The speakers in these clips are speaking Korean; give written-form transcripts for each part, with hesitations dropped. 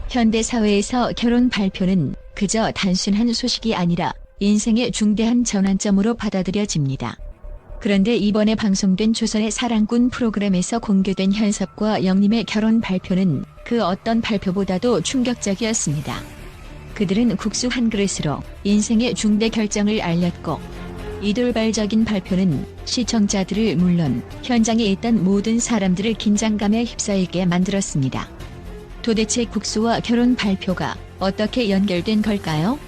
현대 사회에서 결혼 발표는 그저 단순한 소식이 아니라 인생의 중대한 전환점으로 받아들여집니다. 그런데 이번에 방송된 조선의 사랑꾼 프로그램에서 공개된 현섭과 영림의 결혼 발표는 그 어떤 발표보다도 충격적이었습니다. 그들은 국수 한 그릇으로 인생의 중대 결정을 알렸고, 이 돌발적인 발표는 시청자들을 물론 현장에 있던 모든 사람들을 긴장감에 휩싸이게 만들었습니다. 도대체 국수와 결혼 발표가 어떻게 연결된 걸까요?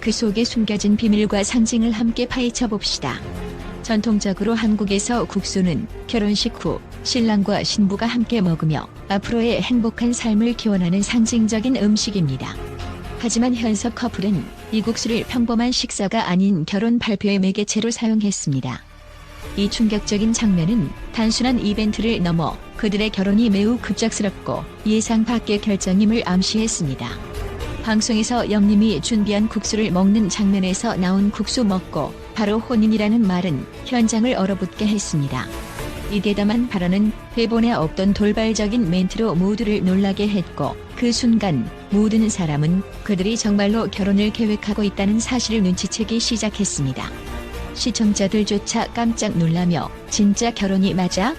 그 속에 숨겨진 비밀과 상징을 함께 파헤쳐 봅시다. 전통적으로 한국에서 국수는 결혼식 후 신랑과 신부가 함께 먹으며 앞으로의 행복한 삶을 기원하는 상징적인 음식입니다. 하지만 현섭 커플은 이 국수를 평범한 식사가 아닌 결혼 발표의 매개체로 사용했습니다. 이 충격적인 장면은 단순한 이벤트를 넘어 그들의 결혼이 매우 급작스럽고 예상 밖의 결정임을 암시했습니다. 방송에서 영림이 준비한 국수를 먹는 장면에서 나온 국수 먹고 바로 혼인이라는 말은 현장을 얼어붙게 했습니다. 이 대담한 발언은 대본에 없던 돌발적인 멘트로 모두를 놀라게 했고, 그 순간 모든 사람은 그들이 정말로 결혼을 계획하고 있다는 사실을 눈치채기 시작했습니다. 시청자들조차 깜짝 놀라며 "진짜 결혼이 맞아?"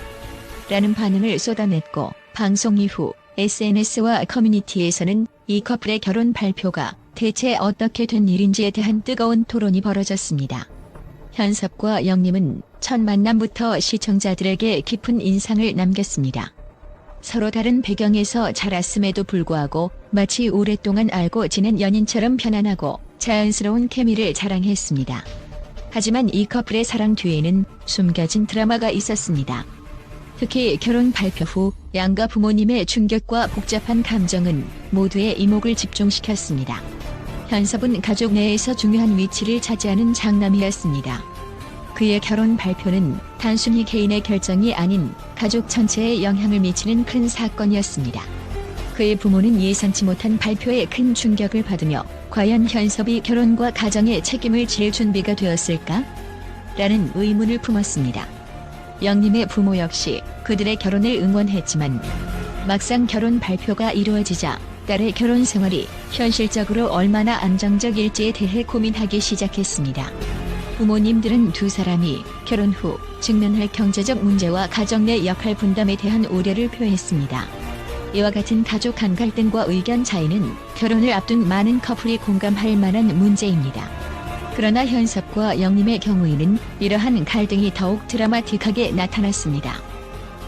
라는 반응을 쏟아냈고, 방송 이후 SNS와 커뮤니티에서는 이 커플의 결혼 발표가 대체 어떻게 된 일인지에 대한 뜨거운 토론이 벌어졌습니다. 현섭과 영림은 첫 만남부터 시청자들에게 깊은 인상을 남겼습니다. 서로 다른 배경에서 자랐음에도 불구하고 마치 오랫동안 알고 지낸 연인처럼 편안하고 자연스러운 케미를 자랑했습니다. 하지만 이 커플의 사랑 뒤에는 숨겨진 드라마가 있었습니다. 특히 결혼 발표 후 양가 부모님의 충격과 복잡한 감정은 모두의 이목을 집중시켰습니다. 현섭은 가족 내에서 중요한 위치를 차지하는 장남이었습니다. 그의 결혼 발표는 단순히 개인의 결정이 아닌 가족 전체에 영향을 미치는 큰 사건이었습니다. 그의 부모는 예상치 못한 발표에 큰 충격을 받으며 과연 현섭이 결혼과 가정의 책임을 질 준비가 되었을까? 라는 의문을 품었습니다. 영림의 부모 역시 그들의 결혼을 응원했지만 막상 결혼 발표가 이루어지자 딸의 결혼 생활이 현실적으로 얼마나 안정적일지에 대해 고민하기 시작했습니다. 부모님들은 두 사람이 결혼 후 직면할 경제적 문제와 가정 내 역할 분담에 대한 우려를 표했습니다. 이와 같은 가족 간 갈등과 의견 차이는 결혼을 앞둔 많은 커플이 공감할 만한 문제입니다. 그러나 현섭과 영림의 경우에는 이러한 갈등이 더욱 드라마틱하게 나타났습니다.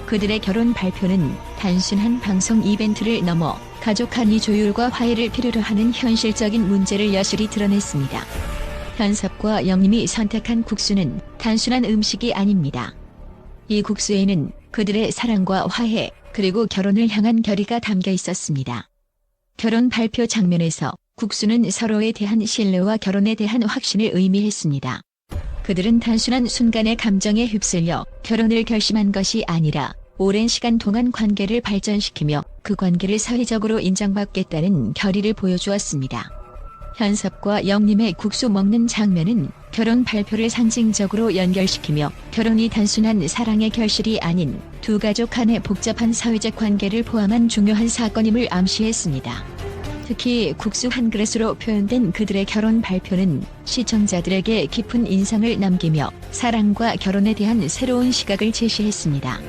그들의 결혼 발표는 단순한 방송 이벤트를 넘어 가족 간의 조율과 화해를 필요로 하는 현실적인 문제를 여실히 드러냈습니다. 현섭과 영림이 선택한 국수는 단순한 음식이 아닙니다. 이 국수에는 그들의 사랑과 화해, 그리고 결혼을 향한 결의가 담겨 있었습니다. 결혼 발표 장면에서 국수는 서로에 대한 신뢰와 결혼에 대한 확신을 의미했습니다. 그들은 단순한 순간의 감정에 휩쓸려 결혼을 결심한 것이 아니라 오랜 시간 동안 관계를 발전시키며 그 관계를 사회적으로 인정받겠다는 결의를 보여주었습니다. 현섭과 영림의 국수 먹는 장면은 결혼 발표를 상징적으로 연결시키며 결혼이 단순한 사랑의 결실이 아닌 두 가족 간의 복잡한 사회적 관계를 포함한 중요한 사건임을 암시했습니다. 특히 국수 한 그릇으로 표현된 그들의 결혼 발표는 시청자들에게 깊은 인상을 남기며 사랑과 결혼에 대한 새로운 시각을 제시했습니다.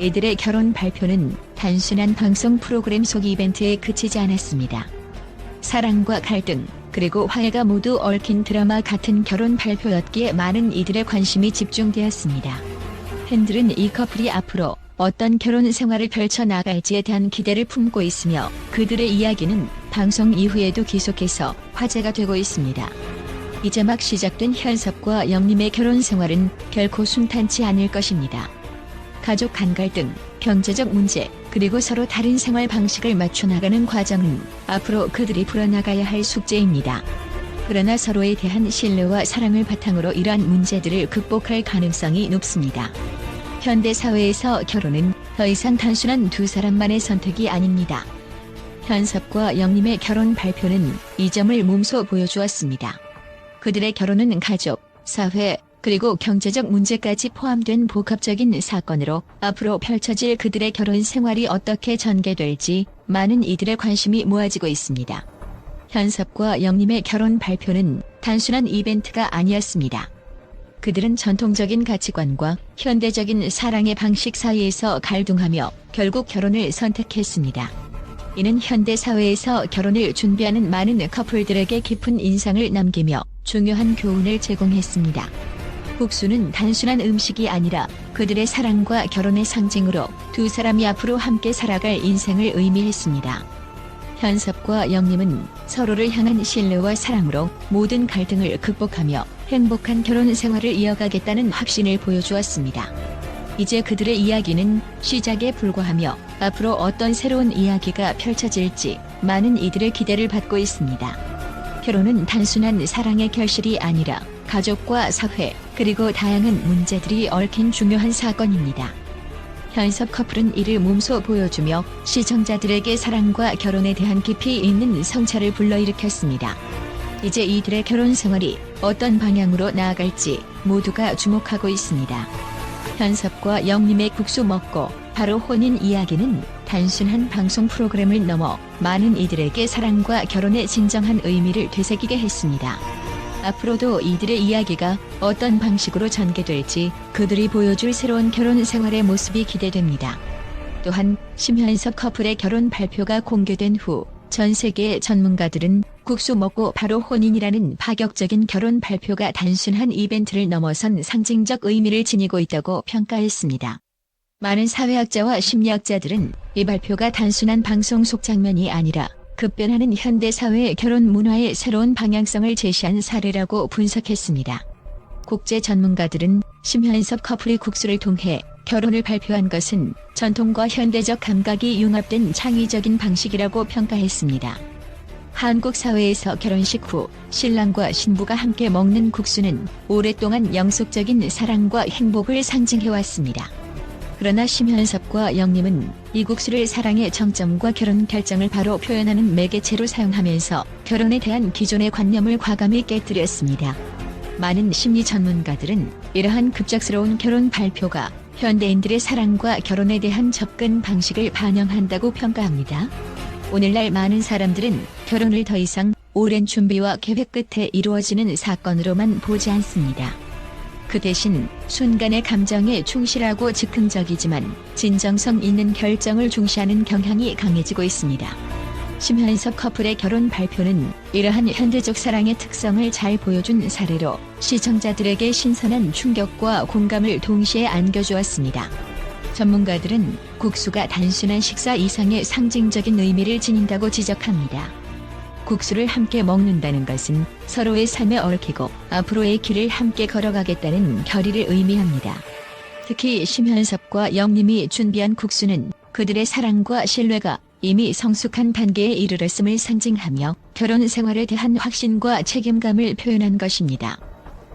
이들의 결혼 발표는 단순한 방송 프로그램 속 이벤트에 그치지 않았습니다. 사랑과 갈등, 그리고 화해가 모두 얽힌 드라마 같은 결혼 발표였기에 많은 이들의 관심이 집중되었습니다. 팬들은 이 커플이 앞으로 어떤 결혼 생활을 펼쳐나갈지에 대한 기대를 품고 있으며 그들의 이야기는 방송 이후에도 계속해서 화제가 되고 있습니다. 이제 막 시작된 현섭과 영림의 결혼 생활은 결코 순탄치 않을 것입니다. 가족 간 갈등, 경제적 문제, 그리고 서로 다른 생활 방식을 맞춰나가는 과정은 앞으로 그들이 풀어나가야 할 숙제입니다. 그러나 서로에 대한 신뢰와 사랑을 바탕으로 이러한 문제들을 극복할 가능성이 높습니다. 현대 사회에서 결혼은 더 이상 단순한 두 사람만의 선택이 아닙니다. 현섭과 영림의 결혼 발표는 이 점을 몸소 보여주었습니다. 그들의 결혼은 가족, 사회, 그리고 경제적 문제까지 포함된 복합적인 사건으로 앞으로 펼쳐질 그들의 결혼 생활이 어떻게 전개될지 많은 이들의 관심이 모아지고 있습니다. 현섭과 영림의 결혼 발표는 단순한 이벤트가 아니었습니다. 그들은 전통적인 가치관과 현대적인 사랑의 방식 사이에서 갈등하며 결국 결혼을 선택했습니다. 이는 현대 사회에서 결혼을 준비하는 많은 커플들에게 깊은 인상을 남기며 중요한 교훈을 제공했습니다. 국수는 단순한 음식이 아니라 그들의 사랑과 결혼의 상징으로 두 사람이 앞으로 함께 살아갈 인생을 의미했습니다. 현섭과 영림은 서로를 향한 신뢰와 사랑으로 모든 갈등을 극복하며 행복한 결혼 생활을 이어가겠다는 확신을 보여주었습니다. 이제 그들의 이야기는 시작에 불과하며 앞으로 어떤 새로운 이야기가 펼쳐질지 많은 이들의 기대를 받고 있습니다. 결혼은 단순한 사랑의 결실이 아니라 가족과 사회, 그리고 다양한 문제들이 얽힌 중요한 사건입니다. 현섭 커플은 이를 몸소 보여주며 시청자들에게 사랑과 결혼에 대한 깊이 있는 성찰을 불러일으켰습니다. 이제 이들의 결혼 생활이 어떤 방향으로 나아갈지 모두가 주목하고 있습니다. 현섭과 영림의 국수 먹고 바로 혼인 이야기는 단순한 방송 프로그램을 넘어 많은 이들에게 사랑과 결혼의 진정한 의미를 되새기게 했습니다. 앞으로도 이들의 이야기가 어떤 방식으로 전개될지 그들이 보여줄 새로운 결혼 생활의 모습이 기대됩니다. 또한 심현섭 커플의 결혼 발표가 공개된 후 전 세계의 전문가들은 국수 먹고 바로 혼인이라는 파격적인 결혼 발표가 단순한 이벤트를 넘어선 상징적 의미를 지니고 있다고 평가했습니다. 많은 사회학자와 심리학자들은 이 발표가 단순한 방송 속 장면이 아니라 급변하는 현대 사회의 결혼 문화의 새로운 방향성을 제시한 사례라고 분석했습니다. 국제 전문가들은 심현섭 커플이 국수를 통해 결혼을 발표한 것은 전통과 현대적 감각이 융합된 창의적인 방식이라고 평가했습니다. 한국 사회에서 결혼식 후 신랑과 신부가 함께 먹는 국수는 오랫동안 영속적인 사랑과 행복을 상징해왔습니다. 그러나 심현섭과 영림은 이 국수를 사랑의 정점과 결혼 결정을 바로 표현하는 매개체로 사용하면서 결혼에 대한 기존의 관념을 과감히 깨뜨렸습니다. 많은 심리 전문가들은 이러한 급작스러운 결혼 발표가 현대인들의 사랑과 결혼에 대한 접근 방식을 반영한다고 평가합니다. 오늘날 많은 사람들은 결혼을 더 이상 오랜 준비와 계획 끝에 이루어지는 사건으로만 보지 않습니다. 그 대신 순간의 감정에 충실하고 즉흥적이지만 진정성 있는 결정을 중시하는 경향이 강해지고 있습니다. 심현섭 커플의 결혼 발표는 이러한 현대적 사랑의 특성을 잘 보여준 사례로 시청자들에게 신선한 충격과 공감을 동시에 안겨주었습니다. 전문가들은 국수가 단순한 식사 이상의 상징적인 의미를 지닌다고 지적합니다. 국수를 함께 먹는다는 것은 서로의 삶에 얽히고 앞으로의 길을 함께 걸어가겠다는 결의를 의미합니다. 특히 심현섭과 영림이 준비한 국수는 그들의 사랑과 신뢰가 이미 성숙한 단계에 이르렀음을 상징하며 결혼 생활에 대한 확신과 책임감을 표현한 것입니다.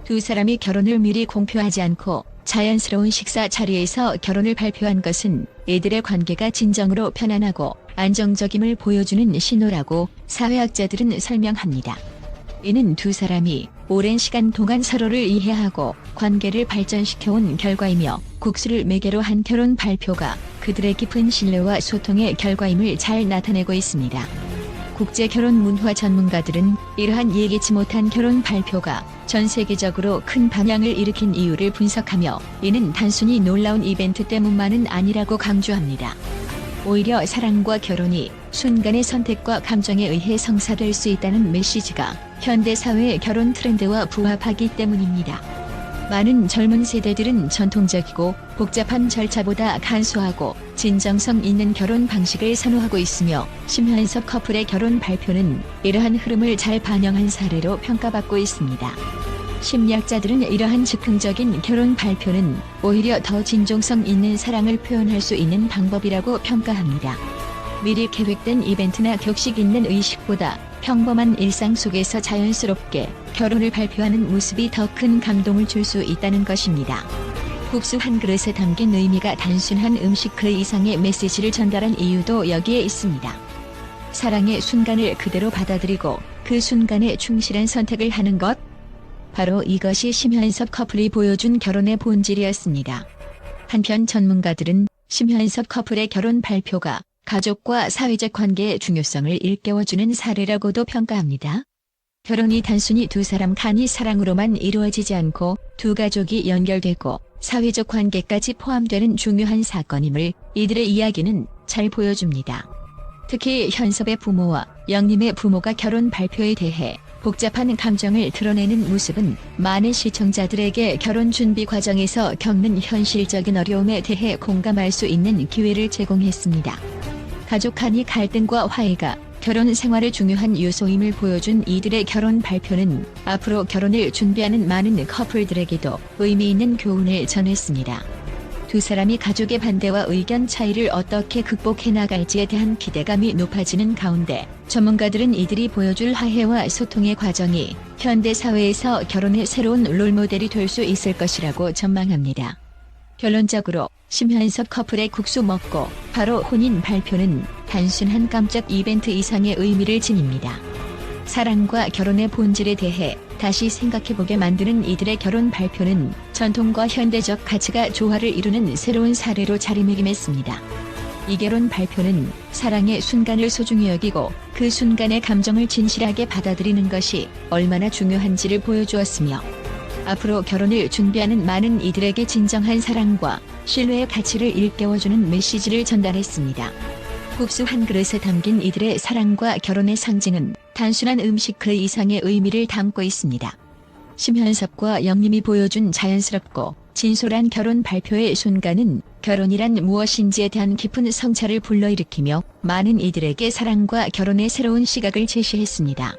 두 사람이 결혼을 미리 공표하지 않고 자연스러운 식사 자리에서 결혼을 발표한 것은 이들의 관계가 진정으로 편안하고 안정적임을 보여주는 신호라고 사회학자들은 설명합니다. 이는 두 사람이 오랜 시간 동안 서로를 이해하고 관계를 발전시켜온 결과이며 국수를 매개로 한 결혼 발표가 그들의 깊은 신뢰와 소통의 결과임을 잘 나타내고 있습니다. 국제 결혼 문화 전문가들은 이러한 예기치 못한 결혼 발표가 전 세계적으로 큰 반향을 일으킨 이유를 분석하며 이는 단순히 놀라운 이벤트 때문만은 아니라고 강조합니다. 오히려 사랑과 결혼이 순간의 선택과 감정에 의해 성사될 수 있다는 메시지가 현대 사회의 결혼 트렌드와 부합하기 때문입니다. 많은 젊은 세대들은 전통적이고 복잡한 절차보다 간소하고 진정성 있는 결혼 방식을 선호하고 있으며 심현섭 커플의 결혼 발표는 이러한 흐름을 잘 반영한 사례로 평가받고 있습니다. 심리학자들은 이러한 즉흥적인 결혼 발표는 오히려 더 진정성 있는 사랑을 표현할 수 있는 방법이라고 평가합니다. 미리 계획된 이벤트나 격식 있는 의식보다 평범한 일상 속에서 자연스럽게 결혼을 발표하는 모습이 더 큰 감동을 줄 수 있다는 것입니다. 국수 한 그릇에 담긴 의미가 단순한 음식 그 이상의 메시지를 전달한 이유도 여기에 있습니다. 사랑의 순간을 그대로 받아들이고 그 순간에 충실한 선택을 하는 것. 바로 이것이 심현섭 커플이 보여준 결혼의 본질이었습니다. 한편 전문가들은 심현섭 커플의 결혼 발표가 가족과 사회적 관계의 중요성을 일깨워주는 사례라고도 평가합니다. 결혼이 단순히 두 사람 간의 사랑으로만 이루어지지 않고 두 가족이 연결되고 사회적 관계까지 포함되는 중요한 사건임을 이들의 이야기는 잘 보여줍니다. 특히 현섭의 부모와 영림의 부모가 결혼 발표에 대해 복잡한 감정을 드러내는 모습은 많은 시청자들에게 결혼 준비 과정에서 겪는 현실적인 어려움에 대해 공감할 수 있는 기회를 제공했습니다. 가족 간의 갈등과 화해가 결혼 생활의 중요한 요소임을 보여준 이들의 결혼 발표는 앞으로 결혼을 준비하는 많은 커플들에게도 의미 있는 교훈을 전했습니다. 두 사람이 가족의 반대와 의견 차이를 어떻게 극복해 나갈지에 대한 기대감이 높아지는 가운데 전문가들은 이들이 보여줄 화해와 소통의 과정이 현대 사회에서 결혼의 새로운 롤모델이 될 수 있을 것이라고 전망합니다. 결론적으로 심현섭 커플의 국수 먹고 바로 혼인 발표는 단순한 깜짝 이벤트 이상의 의미를 지닙니다. 사랑과 결혼의 본질에 대해 다시 생각해보게 만드는 이들의 결혼 발표는 전통과 현대적 가치가 조화를 이루는 새로운 사례로 자리매김했습니다. 이 결혼 발표는 사랑의 순간을 소중히 여기고 그 순간의 감정을 진실하게 받아들이는 것이 얼마나 중요한지를 보여주었으며 앞으로 결혼을 준비하는 많은 이들에게 진정한 사랑과 신뢰의 가치를 일깨워주는 메시지를 전달했습니다. 국수 한 그릇에 담긴 이들의 사랑과 결혼의 상징은 단순한 음식 그 이상의 의미를 담고 있습니다. 심현섭과 영림이 보여준 자연스럽고 진솔한 결혼 발표의 순간은 결혼이란 무엇인지에 대한 깊은 성찰을 불러일으키며 많은 이들에게 사랑과 결혼의 새로운 시각을 제시했습니다.